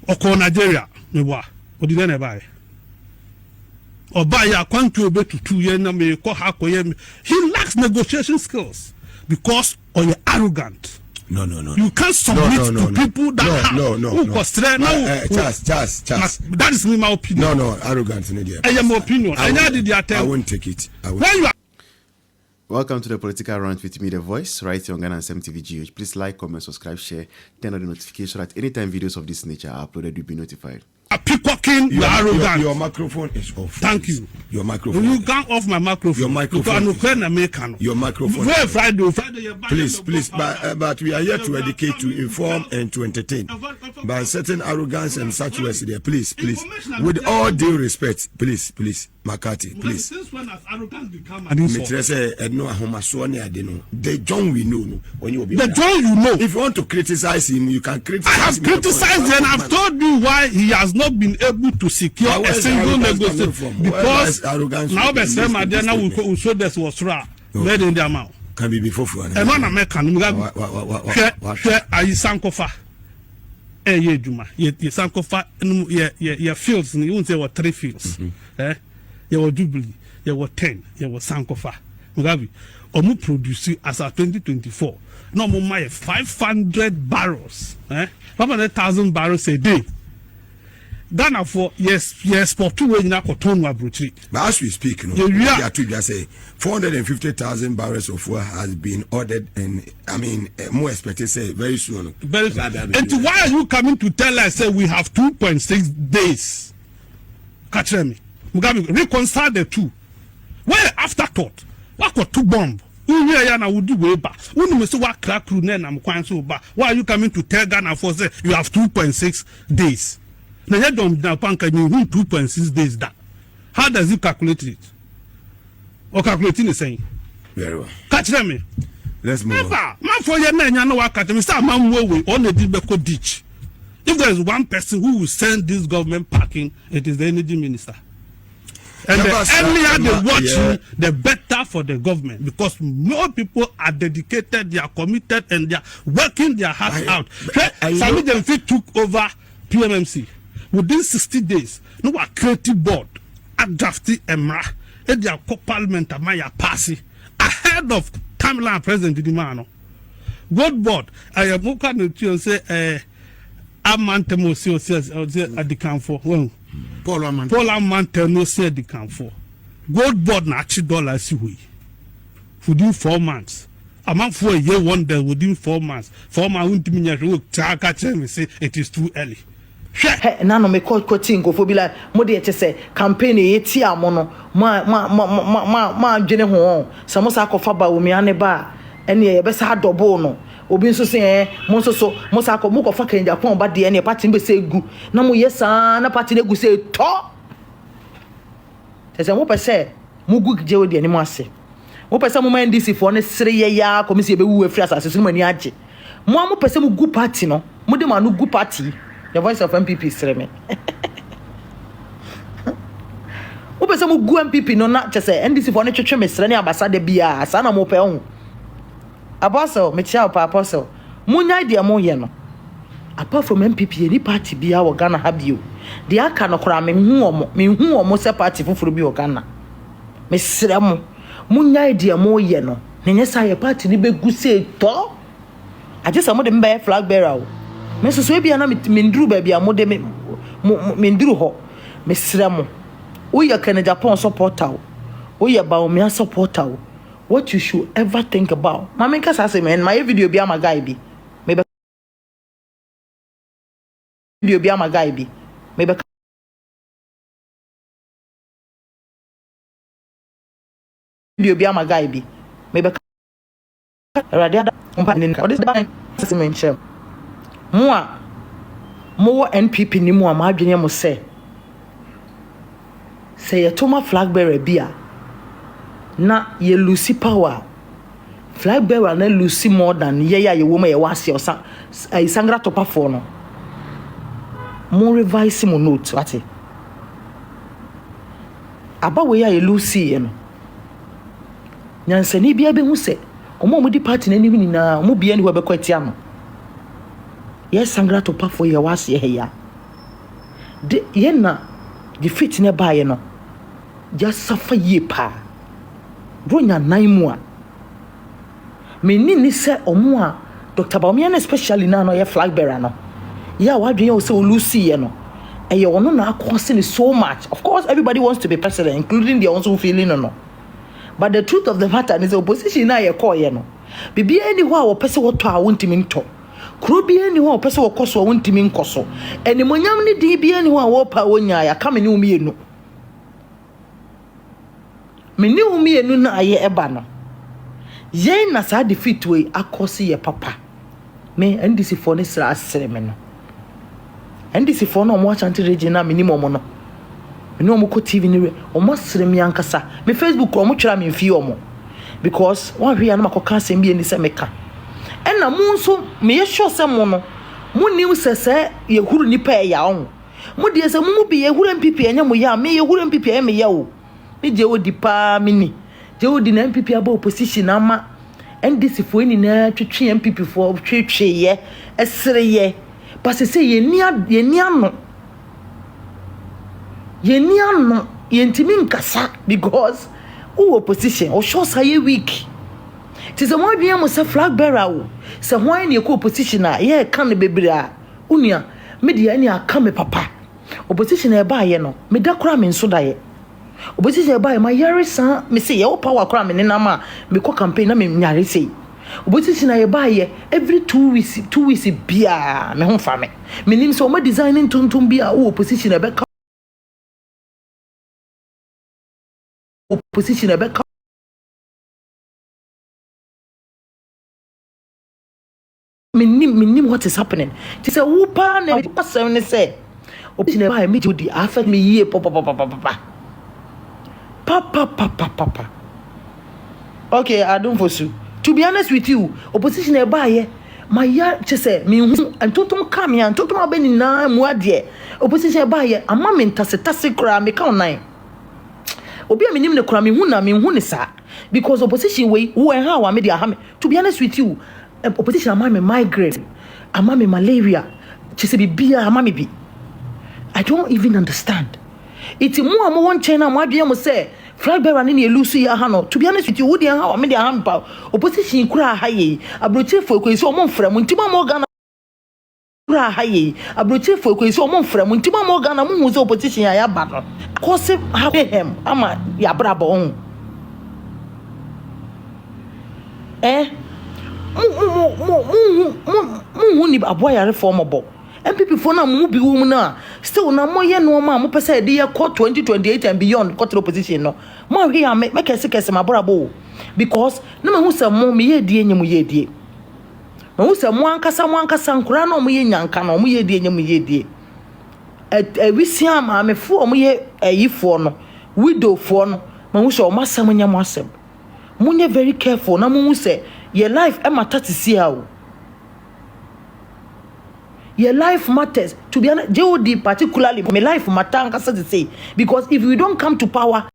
oko Nigeria me wa odi den e buy or buy ya kwantu obe to 2 years na me ko ha ko ye he lacks negotiation skills because or you arrogant. No. You can't submit to people that Just. That is my opinion. No, arrogant in India. I am opinion. I won't take it. Welcome to the Political Rant with me, The Voice, right here on Ghana and MTV. Please like, comment, subscribe, share, turn on the notification so that anytime videos of this nature are uploaded, you'll be notified. A peacocking, you are arrogant. Your microphone is off. Thank you. Your microphone. You can't off my microphone. Your microphone. Your microphone. Where Friday? Please, but we are here to educate, to inform, and to entertain. By certain arrogance and such words there, please. With all due respect, please, Makati, please. Since when has arrogance become an insult? The John we know when you will be. The John you know. If you want to criticize him, you can criticize him. I have criticized him and I've told you why he has not been able to secure a single negotiation. Because now the same idea now we show this was right. Made in their mouth. Can be before for an American Mugabe. Share Sankofa. Ye Juma. Ye Sankofa ye fields, you won't say what 3 fields. Ye were Jubilee, ye were 10, ye were Sankofa. Mugabe. Omu produce as of 2024. No more 500 barrels. 500,000 barrels a day. Ghana for yes for 2 ways now cotton abroad. But as we speak, we are to say 450,000 barrels of oil has been ordered, and I mean more expected say very soon. Very soon. And why are you coming to tell us say we have 2.6 days? Catch me, Mugabe, reconcile the two. Why afterthought? What got 2 bomb? Why are you coming to tell Ghana for say you have 2.6 days? Now you don't 2.6 days that. How does he calculate it? Or calculating the same? Very well. Catch them. Let's move on. Man for your man, you know what catch me. Start man way on the Dibeko ditch. If there is one person who will send this government packing, it is the energy minister. And the earlier they watch the better for the government, because more people are dedicated, they are committed, and they are working their hearts out. Some of them took over PMMC. Within 60 days, no one creative board, a drafty emra, and their co-parliament Maya Passy, ahead of Tamila President Dimano. God board, I am looking to say, Amantemo says, at the camp for. Paul Amante no said the camp for. God board na $2 within 4 months. A month for a year, one day within 4 months. 4 months, won't mean you say it is too early. Nano me quoting go for be like Modi say campaign eti amono ma dwene ho samosa kofa ba wo me aneba ene ye be sa double no obi nso se mo nso so mo sa ko mo kofa kan Japan ba de ene party be se gu na mo yesa na party na gu se to tese mo pese mo gu je odi ene mo ase mo pese mo NDC for ne sere ye ya komisi be wu afri asase so mani age mo pese mo gu party no mo de ma no gu party. The voice of MPP is me. Who be some go MPP no na just say NDC for ne twetwe mesre ne abasa de bia asa na mo pe ho. Apostle me chia pa apostle. Munya de mo ye no. Apart from MPP any party bia wo Ghana ha bio. De aka no kora me hu omo se party fufuru bi wo Ghana. Mesre mo. Munya de mo ye no. Ne nyesa ye party ni be gu se to. Aje some de mbe flag bearer. Me so e bia na mindru ba bia mo de mindru ho me sra mo wo ya kan Japan supporter wo ya ba o me supporter what you should ever think about ma me kasa say man my video bia ma guy bi me be video bia ma guy bi me be video bia ma guy bi me be radio umpa ni ka this bank say me nche mo NPP ni mo ma adwene mo say ye toma flag bearer bia na ye lose power flag bearer na lose more than ye wo ma ye wase osa isangra topa for no mo revise mo note ati aba we ye lose ye no nyansani bia be hu se omo di party na ni na mo bia ni wo be kwatia no yes sangra to pa for your was here de yena defeat ne ba ye no just suffer ye pa ronya nan mu a me ni se omo a Dr. Bawumia especially na no ye flag bearer no ya wadwen o se olusi ye no eye wono na akose so much. Of course everybody wants to be president, including the ones who feeling no, but the truth of the matter is the opposition na ye call ye no bibi any ho a wo pese wo to a wontimi nto kuro bi any ho a wo pese wo koso wontimi nkoso enimonyam ne di bi any ho a wo pa wonya ya ka me ne umienu me ne umienu na aye eba no ye na sa defeat we akose ye papa me NDC for ne sra asere me no NDC for no mo chanti region na minimum no me no mo ko TV ni o mo sere me ankasa me Facebook o mo twera me mfi o mo because one hwe na makoka asem bi ni se meka ena mu nso me ye sure se mo no mu ni usese ye huru nipa ya on mu de se mu bi ye huru MPP enya mo ya me ye huru MPP enya me ya o me je odi pa mini je odi na MPP aba opposition ama NDC fo ni na twetwe MPP fo twetwe ye esere ye parce se ye ni ano ye ntimi nkasa because who opposition or show say weak tis a more bien mo se flag bearer o se hwan ne ko opposition a ye kan bebre a unia media ni aka me papa opposition e ba ye no me da kura me nso da ye opposition e ba ye ma yare san me se ye o power kura me na ma me ko campaign na me nyare sei opposition e ba ye every 2 weeks bia me ho fa me nim so mo designing tuntum bia o opposition e be opposition e be nim what is happening. She said, "Whoop-a ne person ne say, opposition e buy me to the affect me ye papa. Okay, I don't foresee. To be honest with you, opposition e buy ye. My ya she say me hu antotom come here antotom abeni na mu ade. Opposition e buy ye. Ama me ntase kra me ka onan. Obi a me nim ne kra me hu ne sa because opposition we who and how me dey ha me. To be honest with you, opposition ama me migraine, ama me malaria, chese bibia ama me bi. I don't even understand. Iti mu am won chena mo adwe mo say flag bearer ne elusu ya ha no. To be honest with you, wo dey ha me dey ha mpa. Opposition kura ha ye. Abroche fo ko so mo mfra mu ntima mo Ghana kura ha ye. Abroche fo ko so mo mfra mu ntima mo Ghana mo hu so opposition ya ba no. Cause ha hem ama ya brabo on. Mu ni aboya reformable MPP for na mu bi wo mu na still na mo ye no ma mo pese de ye 2028 and beyond control opposition no mo hwe ya me kese ma brabo because na ma hu se mo me ye die nyem ye die ma hu se mo ankasa nkura na mo ye nyanka na mo ye die nyem ye die wisi ama me fo mo ye ayifo no widow fo no ma hu se o masam nyam asem munye very careful na mo hu se your life matters to see how. Your life matters. To be honest, JOD particularly, my life matters to say because if you don't come to power,